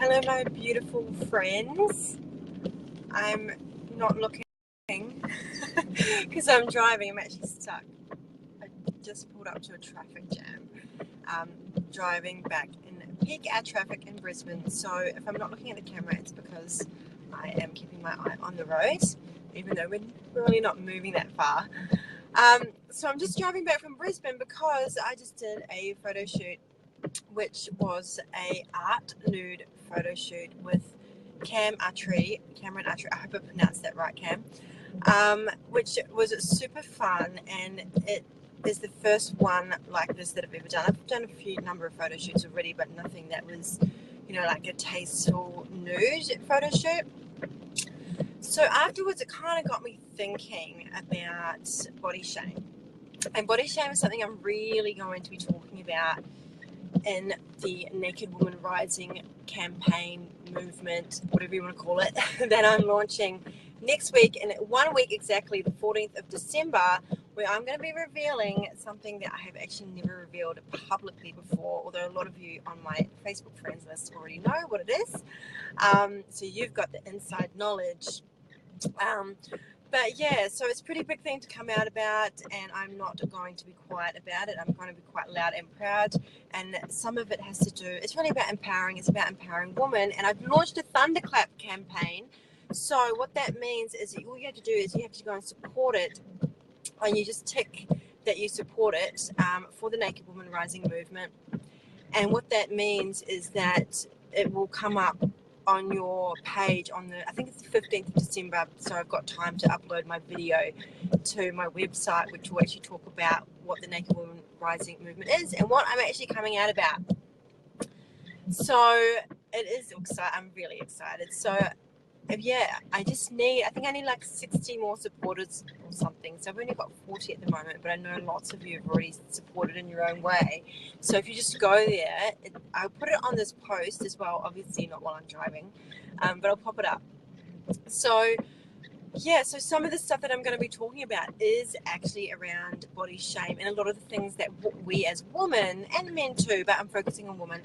Hello, my beautiful friends. I'm not looking because I'm driving. I'm actually stuck. I just pulled up to a traffic jam. Driving back in peak hour traffic in Brisbane. So if I'm not looking at the camera, it's because I am keeping my eye on the road, even though we're really not moving that far. So I'm just driving back from Brisbane because I just did a photo shoot, which was a art nude photo shoot with Cameron Attree. I hope I pronounced that right, Cam. Which was super fun, and it is the first one like this that I've ever done. I've done a number of photo shoots already, but nothing that was, like a tasteful nude photo shoot. So afterwards, it kind of got me thinking about body shame. And body shame is something I'm really going to be talking about in the Naked Woman Rising campaign, movement, whatever you want to call it, that I'm launching next week, in 1 week exactly, the 14th of December, where I'm going to be revealing something that I have actually never revealed publicly before, although a lot of you on my Facebook friends list already know what it is. So you've got the inside knowledge. But yeah, so it's a pretty big thing to come out about, and I'm not going to be quiet about it. I'm going to be quite loud and proud, and some of it has to do, it's really about empowering. It's about empowering women, and I've launched a Thunderclap campaign. So what that means is all you have to do is you have to go and support it, and you just tick that you support it for the Naked Woman Rising movement. And what that means is that it will come up on your page on I think it's the 15th of December, so I've got time to upload my video to my website, which will actually talk about what the Naked Woman Rising movement is and what I'm actually coming out about. So it is exciting. I'm really excited. So yeah, I think I need like 60 more supporters or something. So I've only got 40 at the moment, but I know lots of you have already supported in your own way. So if you just go there, I'll put it on this post as well, obviously not while I'm driving, but I'll pop it up. So yeah, so some of the stuff that I'm going to be talking about is actually around body shame and a lot of the things that we as women, and men too, but I'm focusing on women,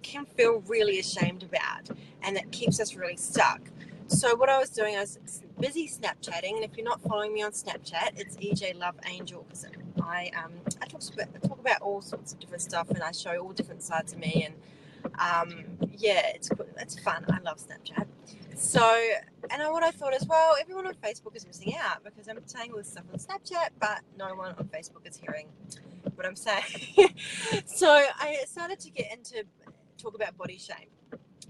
can feel really ashamed about, and that keeps us really stuck. So what I was doing, I was busy Snapchatting, and if you're not following me on Snapchat, it's EJ Love Angel, because I talk about all sorts of different stuff, and I show all different sides of me, and yeah, it's fun. I love Snapchat. So, and what I thought is, well, everyone on Facebook is missing out because I'm saying all this stuff on Snapchat, but no one on Facebook is hearing what I'm saying. So I started to get into talk about body shame.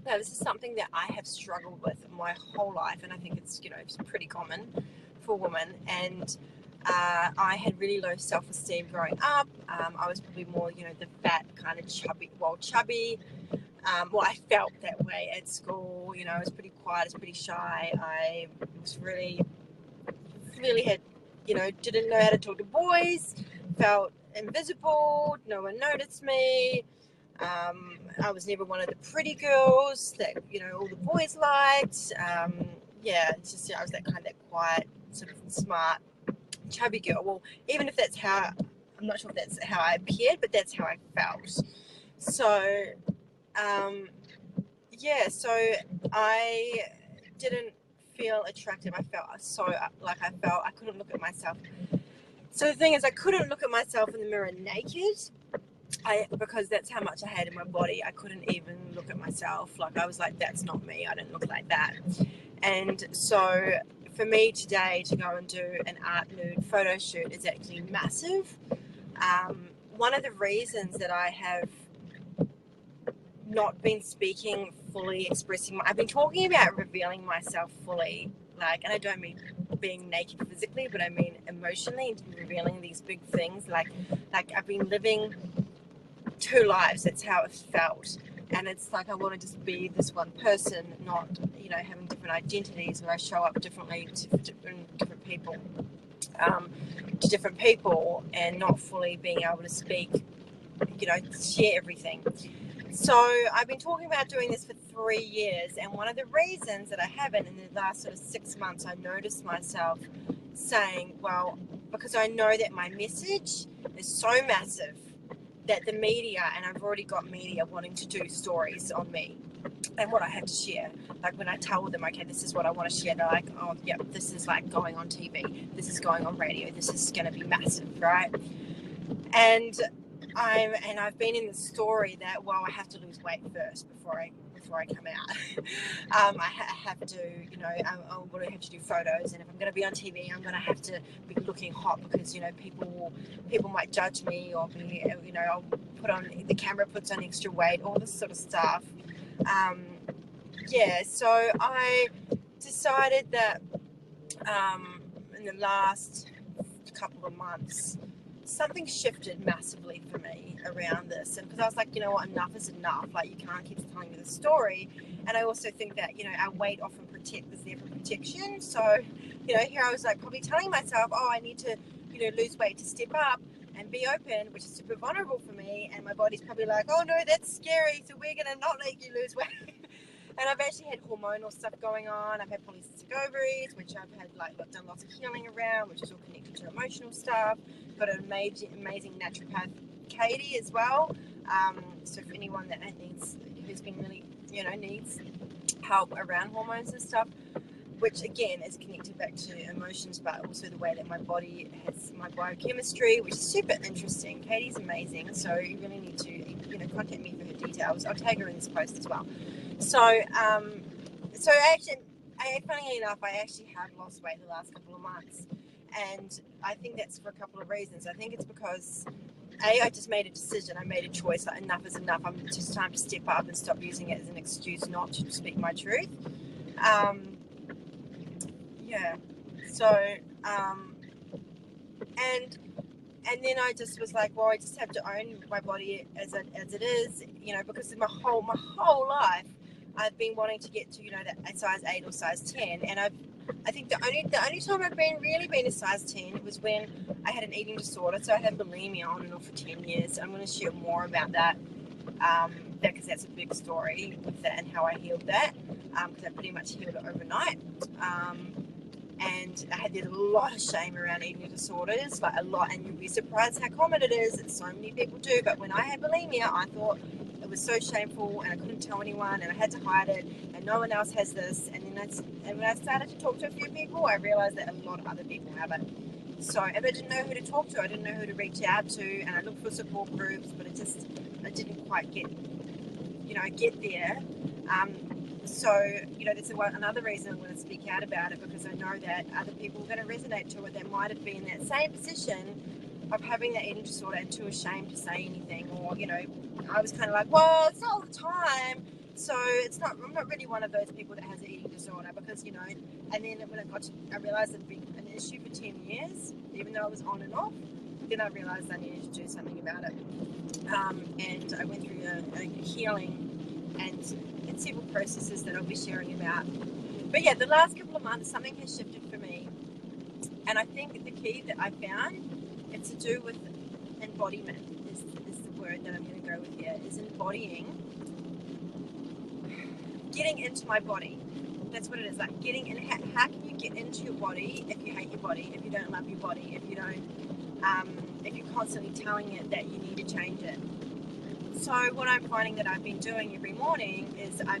Now, this is something that I have struggled with my whole life, and I think it's it's pretty common for women. And I had really low self-esteem growing up. I was probably more, the fat kind of chubby. I felt that way at school. I was pretty quiet. I was pretty shy. I was really had, didn't know how to talk to boys. Felt invisible. No one noticed me. I was never one of the pretty girls that all the boys liked. It's just I was that kind of quiet, sort of smart, chubby girl. Well, even if that's how, I'm not sure if that's how I appeared, but that's how I felt. So, so I didn't feel attractive. I felt I couldn't look at myself. So the thing is, I couldn't look at myself in the mirror naked. Because that's how much I had in my body. I couldn't even look at myself. Like, I was like, that's not me. I don't look like that. And so for me today to go and do an art nude photo shoot is actually massive. One of the reasons that I have not been speaking fully, I've been talking about revealing myself fully, and I don't mean being naked physically, but I mean emotionally, and revealing these big things. Like I've been living 2 lives. That's how it felt. And it's like I want to just be this one person, not having different identities where I show up differently to different people, and not fully being able to speak, share everything. So I've been talking about doing this for 3 years, and one of the reasons that I haven't, in the last sort of 6 months, I noticed myself saying, well, because I know that my message is so massive that the media, and I've already got media wanting to do stories on me, and what I have to share. Like when I tell them, okay, this is what I want to share, they're like, oh, yeah, this is like going on TV, this is going on radio, this is going to be massive, right? And I've been in the story that, well, I have to lose weight first before I come out. I have to, I'm going to have to do photos, and if I'm going to be on TV, I'm going to have to be looking hot because, people might judge me, or be, I'll put on, the camera puts on extra weight, all this sort of stuff. So I decided that in the last couple of months, something shifted massively for me around this, and because I was like, you know what, enough is enough. Like, you can't keep telling me the story. And I also think that, our weight often is there for protection. So, here I was like probably telling myself, oh, I need to, lose weight to step up and be open, which is super vulnerable for me. And my body's probably like, oh no, that's scary, so we're gonna not let you lose weight. And I've actually had hormonal stuff going on. I've had polycystic ovaries, which I've had done lots of healing around, which is all connected to emotional stuff. Got an amazing naturopath, Katie, as well. So for anyone that who's been really, needs help around hormones and stuff, which again is connected back to emotions, but also the way that my body has my biochemistry, which is super interesting. Katie's amazing, so you really need to, contact me for her details. I'll tag her in this post as well. So, funnily enough, I actually have lost weight the last couple of months, and I think that's for a couple of reasons. I think it's because I just made a decision. I made a choice. Like, enough is enough. I'm just time to step up and stop using it as an excuse not to speak my truth. And then I just was like, well, I just have to own my body as it is, because my whole life I've been wanting to get to, that size 8 or size 10, and I think the only time I've really been a size 10 was when I had an eating disorder. So I had bulimia on and off for 10 years. I'm going to share more about that, because that's a big story with that and how I healed that, because I pretty much healed it overnight. And I had a lot of shame around eating disorders, like a lot, and you'd be surprised how common it is, and so many people do. But when I had bulimia, I thought it was so shameful, and I couldn't tell anyone, and I had to hide it, and no one else has this. And when I started to talk to a few people, I realized that a lot of other people have it. So if I didn't know who to talk to, I didn't know who to reach out to, and I looked for support groups, but I didn't quite get there. So, that's another reason I'm going to speak out about it, because I know that other people are going to resonate to it that might have been in that same position of having that eating disorder and too ashamed to say anything. Or, I was kind of like, well, it's not all the time. So I'm not really one of those people that has an eating disorder, because, and then when I realized it'd been an issue for 10 years, even though it was on and off, then I realized I needed to do something about it. And I went through a healing and several processes that I'll be sharing about. But yeah, the last couple of months, something has shifted for me. And I think the key that I found, it's to do with embodiment, is the word that I'm going to go with here, is embodying, getting into my body. That's what it is, like getting in. How can you get into your body if you hate your body, if you don't love your body, if you don't, if you're constantly telling it that you need to change it? So what I'm finding that I've been doing every morning is I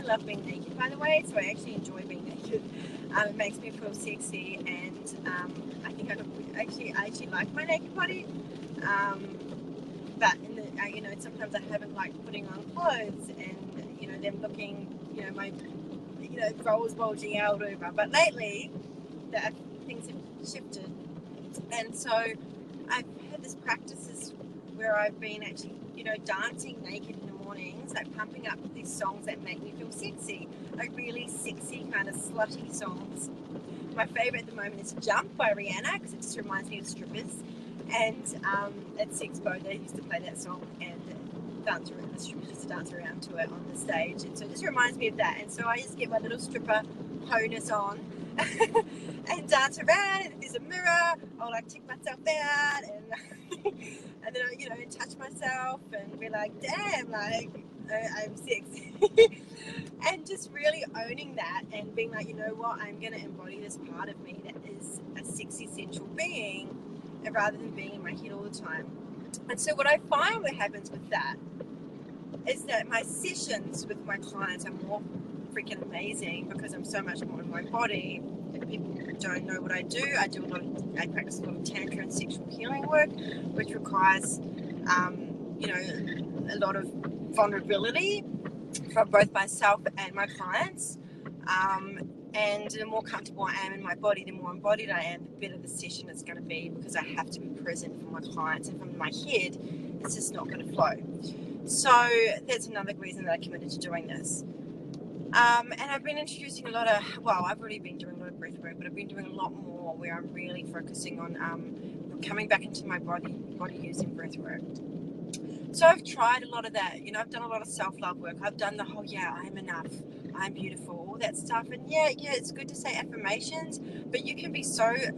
love being naked, by the way, so I actually enjoy being naked. It makes me feel sexy, and I think I actually like my naked body. But sometimes I haven't liked putting on clothes and, them looking, my, rolls bulging out over. But lately, things have shifted. And so I've had this practices where I've been actually, dancing naked in the mornings, like pumping up these songs that make me feel sexy, like really sexy kind of slutty songs. My favourite at the moment is Jump by Rihanna, because it just reminds me of strippers. And at Sexpo, they used to play that song, and the strippers used to dance around to it on the stage. And so it just reminds me of that. And so I just get my little stripper honus on and dance around, and if there's a mirror, I'll check myself out, and then I touch myself and be like, damn, I'm sexy. And just really owning that and being like, you know what, I'm going to embody this part of me that is a sexy, sensual being, rather than being in my head all the time. And so what I find what happens with that is that my sessions with my clients are more freaking amazing because I'm so much more in my body. If people don't know what I practice a lot of tantra and sexual healing work, which requires, a lot of vulnerability from both myself and my clients. And the more comfortable I am in my body, the more embodied I am, the better the session is going to be, because I have to be present for my clients. And from my head, it's just not going to flow. So that's another reason that I committed to doing this. And I've been introducing I've already been doing a lot of breath work, but I've been doing a lot more where I'm really focusing on coming back into my body using breath work. So I've tried a lot of that. I've done a lot of self-love work. I've done the whole, I'm enough, I'm beautiful, all that stuff. And yeah, it's good to say affirmations, but you can be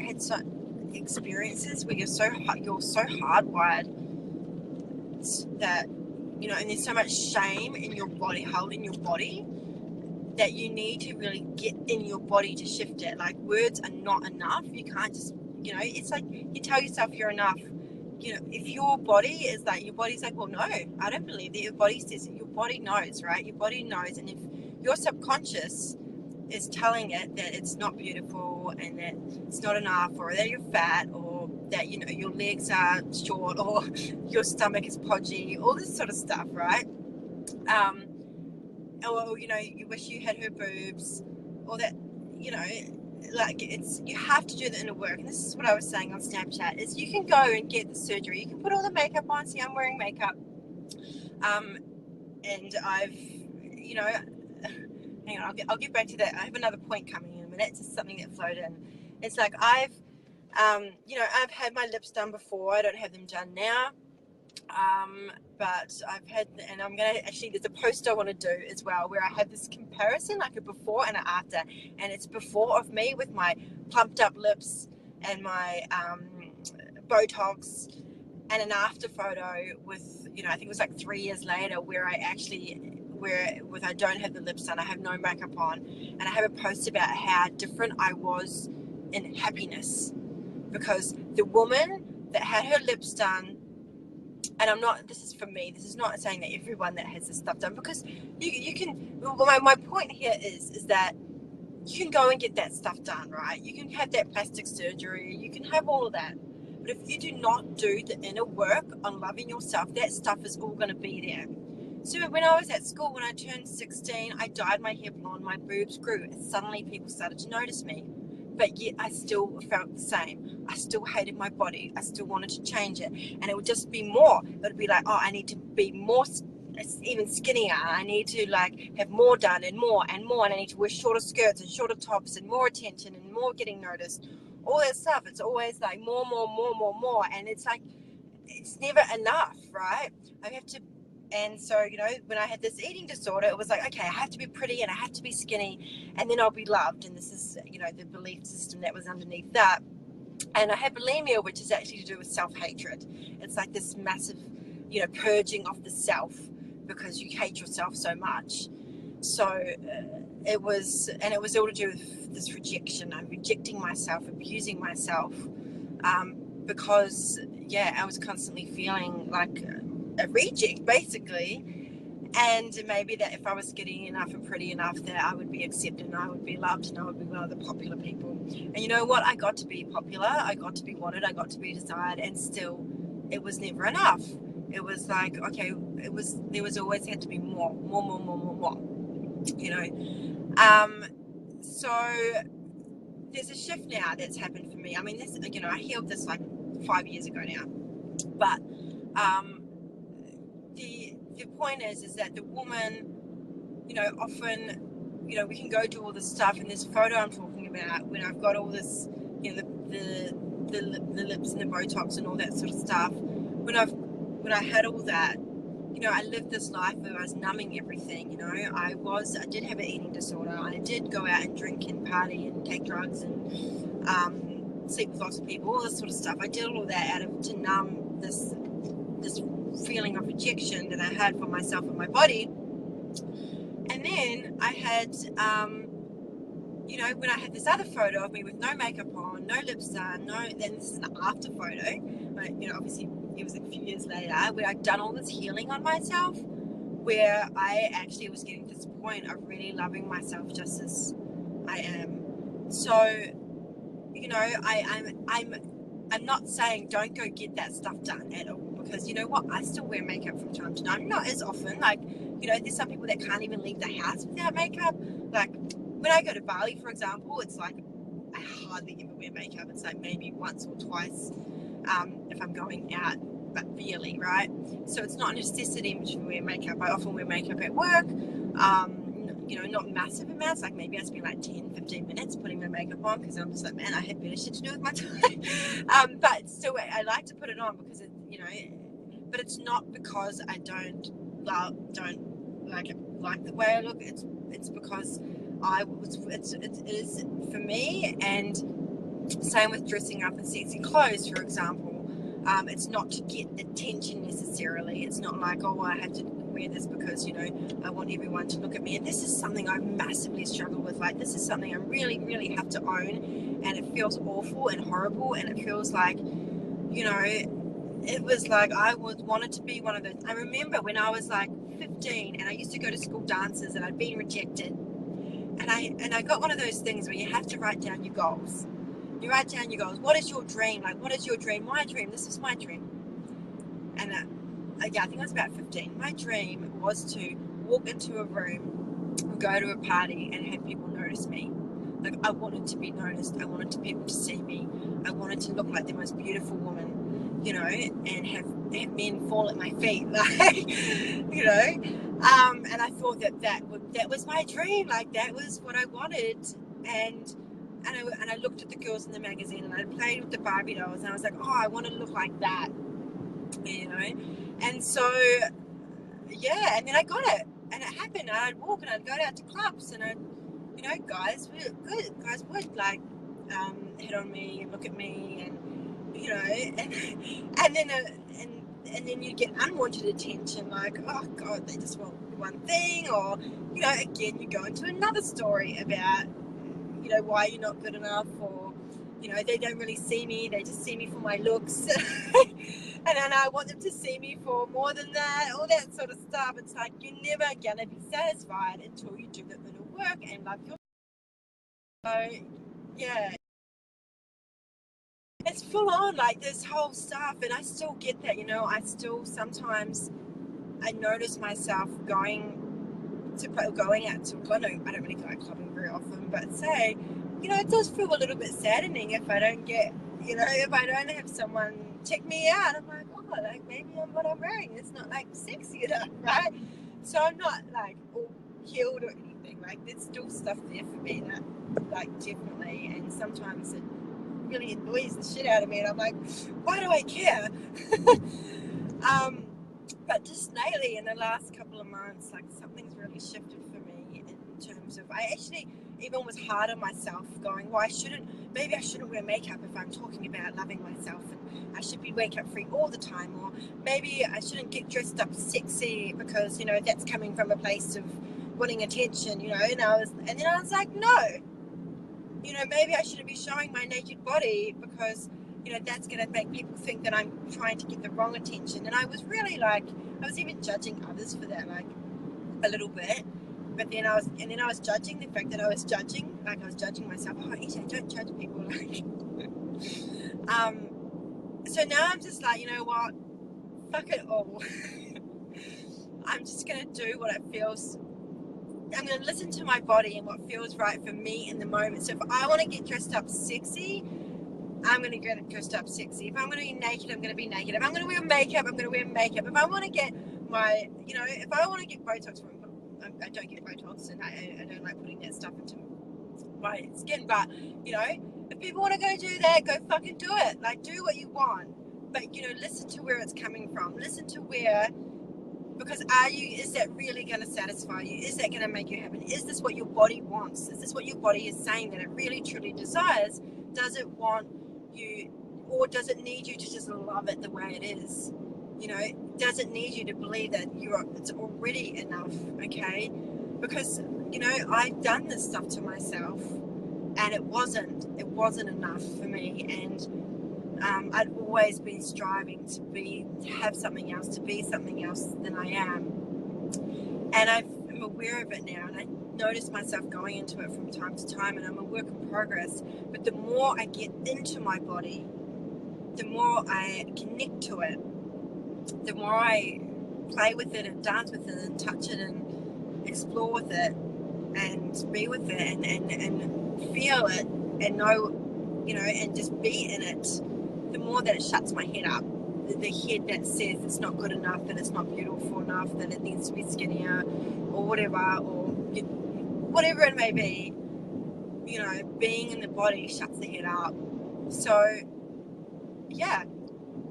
had some experiences where you're so hardwired that, and there's so much shame in your body, held in your body, that you need to really get in your body to shift it. Like, words are not enough. You can't just, it's like you tell yourself you're enough. If your body's like, well, no, I don't believe that. Your body says it. Your body knows, right? Your body knows. And if your subconscious is telling it that it's not beautiful and that it's not enough, or that you're fat, or that, your legs are short, or your stomach is podgy, all this sort of stuff, right? Or, you wish you had her boobs, or that, you have to do the inner work. And this is what I was saying on Snapchat, is you can go and get the surgery, you can put all the makeup on. See, I'm wearing makeup, and I've, hang on, I'll get back to that. I have another point coming in a minute. It's just something that flowed in. It's like I've had my lips done before. I don't have them done now. But I've had, and I'm going to actually, there's a post I want to do as well, where I have this comparison, like a before and an after, and it's before of me with my plumped up lips and my Botox, and an after photo with, I think it was like 3 years later, where I don't have the lips done, I have no makeup on, and I have a post about how different I was in happiness, because the woman that had her lips done, and this is for me, this is not saying that everyone that has this stuff done, because you can, my point here is that you can go and get that stuff done, right? You can have that plastic surgery, you can have all of that, but if you do not do the inner work on loving yourself, that stuff is all going to be there. So when I was at school, when I turned 16, I dyed my hair blonde, my boobs grew, and suddenly people started to notice me. But yet I still felt the same. I still hated my body. I still wanted to change it. And it would just be more. It would be like, I need to be more, even skinnier. I need to have more done and more and more. And I need to wear shorter skirts and shorter tops and more attention and more getting noticed. All that stuff. It's always like more. And it's like, it's never enough, right? I have to. And so, when I had this eating disorder, it was like, okay, I have to be pretty and I have to be skinny, and then I'll be loved. And this is, the belief system that was underneath that. And I had bulimia, which is actually to do with self-hatred. It's like this massive, purging of the self, because you hate yourself so much. So it was all to do with this rejection. I'm rejecting myself, abusing myself, because, I was constantly feeling like a reject, basically. And maybe that if I was skinny enough and pretty enough, that I would be accepted and I would be loved and I would be one of the popular people. And you know what? I got to be popular, I got to be wanted, I got to be desired, and still it was never enough. It was like, okay, there was always had to be more. So there's a shift now that's happened for me. I mean, this, I healed this like 5 years ago now, but the point is that the woman, often, we can go do all this stuff, and this photo I'm talking about, when I've got all this, the lips and the Botox and all that sort of stuff, when I had all that, I lived this life where I was numbing everything. I did have an eating disorder. I did go out and drink and party and take drugs and sleep with lots of people, all this sort of stuff. I did all that to numb this feeling of rejection that I had for myself and my body. And then I had, when I had this other photo of me with no makeup on, no lips done, then this is an after photo. But, obviously it was a few years later where I'd done all this healing on myself. where I actually was getting to this point of really loving myself just as I am. So, you know, I'm not saying don't go get that stuff done at all, because you know what, I still wear makeup from time to time, not as often. Like, you know, there's some people that can't even leave the house without makeup. Like when I go to Bali, for example, it's like I hardly ever wear makeup. It's like maybe once or twice if I'm going out, but really, right? So it's not a necessity to wear makeup. I often wear makeup at work. You know, not massive amounts, like maybe I spend like 10-15 minutes putting my makeup on, because I'm just like, man, I have better shit to do with my time. But still, I like to put it on because it, you know, but it's not because I don't like the way I look. It's because it is for me. And same with dressing up in sexy clothes, for example. It's not to get attention necessarily. It's not like, oh, I have to wear this because, you know, I want everyone to look at me. And this is something I massively struggle with. Like, this is something I really, really have to own. And it feels awful and horrible. And it feels like, you know, it was like I wanted to be one of those. I remember when I was like 15 and I used to go to school dances and I'd been rejected. And I got one of those things where you have to write down your goals. You write down your goals. What is your dream? Like, what is your dream? My dream. This is my dream. And yeah, I think I was about 15. My dream was to walk into a room, go to a party, and have people notice me. Like, I wanted to be noticed. I wanted people to see me. I wanted to look like the most beautiful woman, you know, and have men fall at my feet, like, you know. And I thought that was my dream. Like, that was what I wanted. And I looked at the girls in the magazine, and I played with the Barbie dolls, and I was like, oh, I want to look like that, you know. And so, yeah, and then I got it, and it happened. I'd walk and I'd go out to clubs, and you know, guys would like hit on me and look at me, and you know, and then you get unwanted attention, like, oh god, they just want one thing, or you know, again, you go into another story about, you know, why you're not good enough, or you know, they don't really see me, they just see me for my looks. And then I want them to see me for more than that, all that sort of stuff. It's like, you're never gonna be satisfied until you do that little work and love yourself. So yeah, it's full on, like, this whole stuff. And I still get that, you know, I still sometimes I notice myself going out to, I don't really go out clubbing very often, but say, you know, it does feel a little bit saddening if I don't get, you know, if I don't have someone check me out. I'm like, oh, like, maybe what I'm wearing is not like sexy enough, right? So I'm not like all healed or anything. Like, there's still stuff there for me that, like, definitely, and sometimes it really annoys the shit out of me, and I'm like, why do I care? But just lately, in the last couple of months, like, something's really shifted for me in terms of, I actually even was hard on myself, going, well, maybe I shouldn't wear makeup if I'm talking about loving myself, and I should be makeup free all the time, or maybe I shouldn't get dressed up sexy because, you know, that's coming from a place of wanting attention, you know. And then I was like, no, you know, maybe I shouldn't be showing my naked body because, you know, that's going to make people think that I'm trying to get the wrong attention. And I was really like, I was even judging others for that, like, a little bit. But then I was judging the fact that I was judging, like, I was judging myself. Oh, Ita, don't judge people. Like, so now I'm just like, you know what? Fuck it all. I'm just going to do what it feels. I'm going to listen to my body and what feels right for me in the moment. So if I want to get dressed up sexy, I'm going to get dressed up sexy. If I'm going to be naked, I'm going to be naked. If I'm going to wear makeup, I'm going to wear makeup. If I want to get if I want to get Botox, I don't get Botox, and I don't like putting that stuff into my skin. But, you know, if people want to go do that, go fucking do it. Like, do what you want. But, you know, listen to where it's coming from. Listen to where, because is that really going to satisfy you? Is that going to make you happy? Is this what your body wants? Is this what your body is saying that it really truly desires? Does it want you, or does it need you to just love it the way it is? You know, does it need you to believe that it's already enough? Okay, because, you know, I've done this stuff to myself, and it wasn't enough for me. And I'd always been striving to have something else, to be something else than I am. And I'm aware of it now, and I notice myself going into it from time to time, and I'm a work in progress. But the more I get into my body, the more I connect to it, the more I play with it and dance with it and touch it and explore with it and be with it and feel it and know, and just be in it, the more that it shuts my head up. The head that says it's not good enough, that it's not beautiful enough, that it needs to be skinnier or whatever, or whatever it may be, being in the body shuts the head up. So yeah,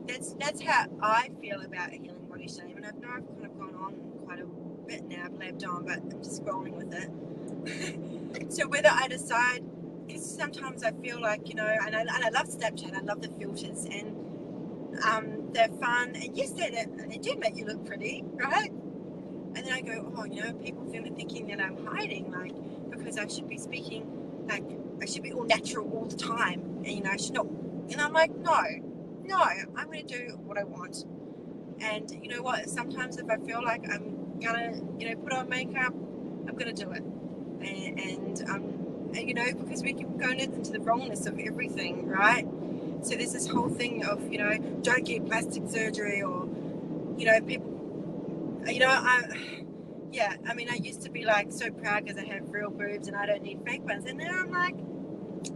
that's how I feel about healing body shame. And I know I've kind of gone on quite a bit now, blabbed on, but I'm just rolling with it. So whether I decide, because sometimes I feel like, and I love Snapchat, I love the filters, and they're fun, and yes, they do make you look pretty, right? And then I go, people thinking that I'm hiding, like, because I should be speaking, like, I should be all natural all the time, and I should not. And I'm like, no, I'm going to do what I want. And you know what? Sometimes if I feel like I'm gonna, put on makeup, I'm gonna do it. And because we keep going into the wrongness of everything, right? So there's this whole thing of, don't get plastic surgery, or, people, I used to be like so proud because I have real boobs and I don't need fake ones. And now I'm like,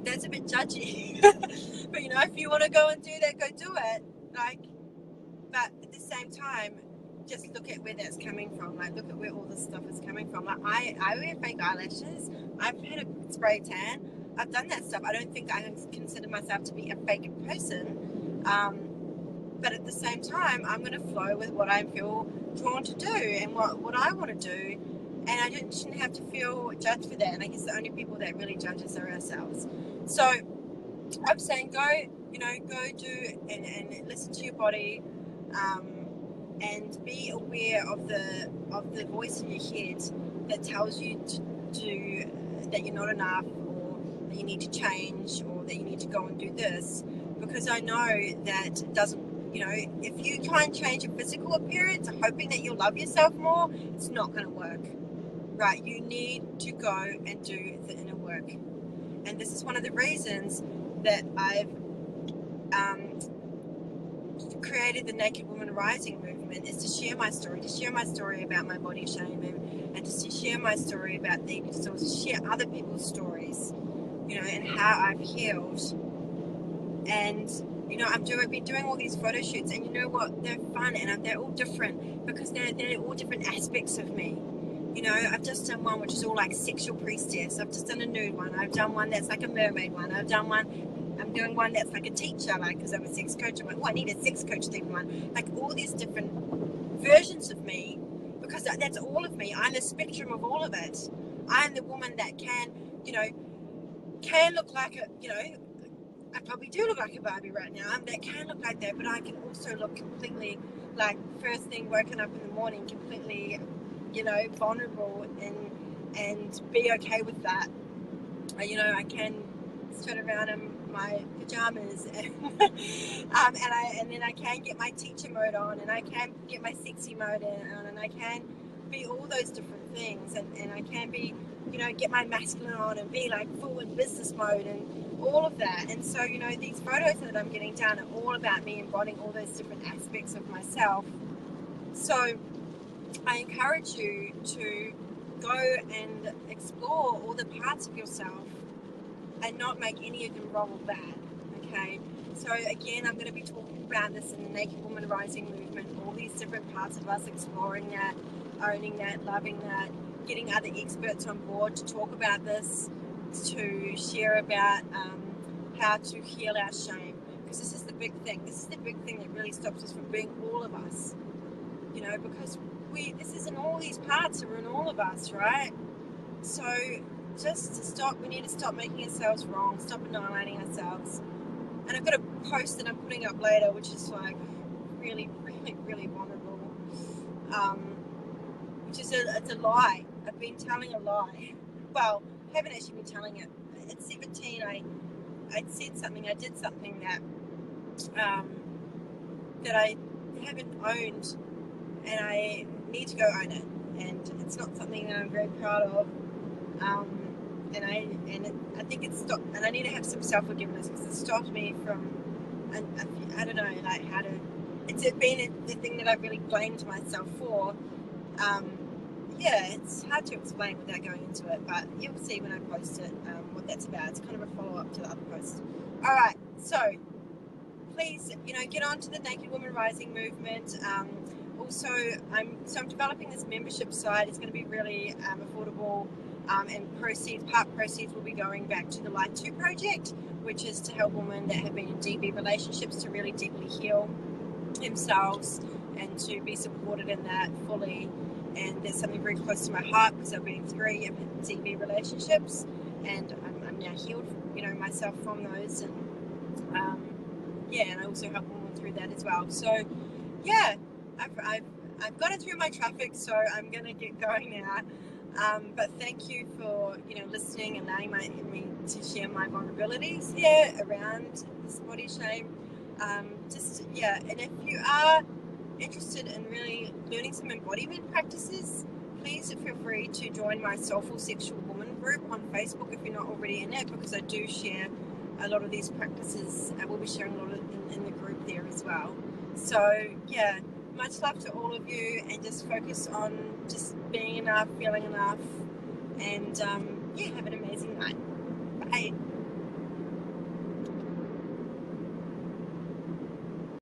that's a bit judgy. But, if you want to go and do that, go do it. Like, but at the same time, just look at where that's coming from. Like, look at where all this stuff is coming from. Like, I wear fake eyelashes. I've had a spray tan. I've done that stuff. I don't think I consider myself to be a fake person. But at the same time, I'm going to flow with what I feel drawn to do and what I want to do. And I shouldn't have to feel judged for that. And I guess the only people that really judge us are ourselves. So I'm saying go do and listen to your body, and be aware of the voice in your head that tells you that you're not enough, or that you need to change, or that you need to go and do this. Because I know that it doesn't, if you try and change your physical appearance hoping that you'll love yourself more, it's not going to work, right? You need to go and do the inner work. And this is one of the reasons that I've created the Naked Woman Rising movement, is to share my story about my body shame, and to share my story about the eating disorders, share other people's stories, and how I've healed. And I've been doing all these photo shoots, and you know what? They're fun, and they're all different because they're all different aspects of me. I've just done one which is all like sexual priestess. I've just done a nude one. I've done one that's like a mermaid one. I'm doing one that's like a teacher, like, because I'm a sex coach. I'm like, I need a sex coach themed one. Like, all these different versions of me, because that's all of me. I'm the spectrum of all of it. I'm the woman that can look like I probably do look like a Barbie right now. That can look like that, but I can also look completely like first thing woken up in the morning, completely, vulnerable, and be okay with that. I can strut around in my pajamas, and then I can get my teacher mode on, and I can get my sexy mode on, and I can be all those different things, and I can be, get my masculine on and be like full in business mode and all of that. And so, these photos that I'm getting done are all about me embodying all those different aspects of myself. So I encourage you to go and explore all the parts of yourself and not make any of them wrong or bad. Okay, so again, I'm going to be talking about this in the Naked Woman Rising movement, all these different parts of us, exploring that, owning that, loving that, getting other experts on board to talk about this, to share about how to heal our shame, because this is the big thing. This is the big thing that really stops us from being all of us, because this is in all these parts are in all of us, right? So just to stop, we need to stop making ourselves wrong, stop annihilating ourselves. And I've got a post that I'm putting up later, which is like really, really, really vulnerable, which is it's a lie. I've been telling a lie. Well, I haven't actually been telling it. At 17, I said something, I did something that I haven't owned, and I need to go own it. and it's not something that I'm very proud of. I think it's stopped, and I need to have some self-forgiveness because it stopped me from, I don't know, like how to. It's been the thing that I've really blamed myself for. Yeah, it's hard to explain without going into it, but you'll see when I post it what that's about. It's kind of a follow-up to the other post. All right, so please, get on to the Naked Woman Rising movement. Also, I'm developing this membership site. It's going to be really affordable, and part proceeds will be going back to the Light 2 project, which is to help women that have been in DV relationships to really deeply heal themselves and to be supported in that fully. And there's something very close to my heart because I've been in 3 DV relationships, and I'm now healed, myself from those, and and I also help women through that as well. So yeah, I've gotten through my traffic, so I'm gonna get going now. But thank you for listening and allowing me to share my vulnerabilities here around this body shame. And if you are interested in really learning some embodiment practices, please feel free to join my Soulful Sexual Woman group on Facebook if you're not already in it, because I do share a lot of these practices. I will be sharing a lot of in the group there as well. So yeah, much love to all of you, and just focus on just being enough, feeling enough, and have an amazing night. Bye.